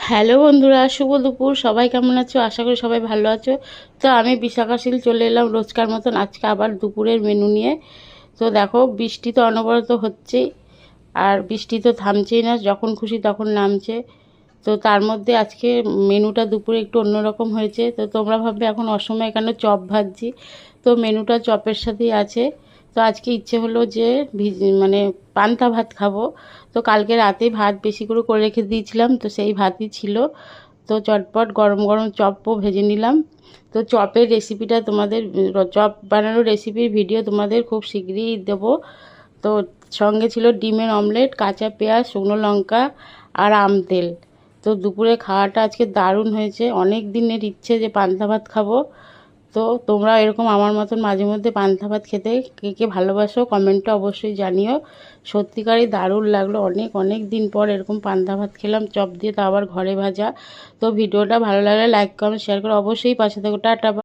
Hello বন্ধুরা, শুভ দুপুর। সবাই কেমন আছো? আশা করি সবাই ভালো আছো। তো আমি বিশাখাশীল চলে এলাম রোজকার মতন আজকে আবার দুপুরের মেনু নিয়ে। তো দেখো, বৃষ্টি তো অনবরত হচ্ছেই, আর বৃষ্টি তো থামছেই না, যখন খুশি তখন নামছে। তো তার মধ্যে আজকে মেনুটা দুপুরে একটু অন্যরকম হয়েছে। তো তোমরা ভাববে এখন অসময়ে কেন চপ ভাজছি, তো মেনুটা চপের সাথেই আছে। তো আজকে ইচ্ছে হলো যে মানে পান্তা ভাত খাবো। তো কালকে রাতে ভাত বেশি করে রেখে দিয়েছিলাম, তো সেই ভাতই ছিল। তো চটপট গরম গরম চপও ভেজে নিলাম। তো চপের রেসিপিটা তোমাদের, চপ বানানোর রেসিপির ভিডিও তোমাদের খুব শীঘ্রই দেবো। তো সঙ্গে ছিল ডিমের অমলেট, কাঁচা পেঁয়াজ, শুকনো লঙ্কা আর আম তেল। তো দুপুরে খাওয়াটা আজকে দারুণ হয়েছে। অনেক দিনের ইচ্ছে যে পান্তা ভাত খাবো। তো তোমরা এরকম আমার মতন মাঝে মধ্যে পান্তা ভাত খেতে কে কে ভালোবাসো কমেন্টে অবশ্যই জানিও। সত্যিকারই দারুণ লাগলো, অনেক অনেক দিন পর এরকম পান্তা ভাত খেলাম চপ দিয়ে, তা আবার ঘরে ভাজা। তো ভিডিওটা ভালো লাগলে লাইক কমেন্ট শেয়ার করে অবশ্যই পাশে থেকো। টাটা।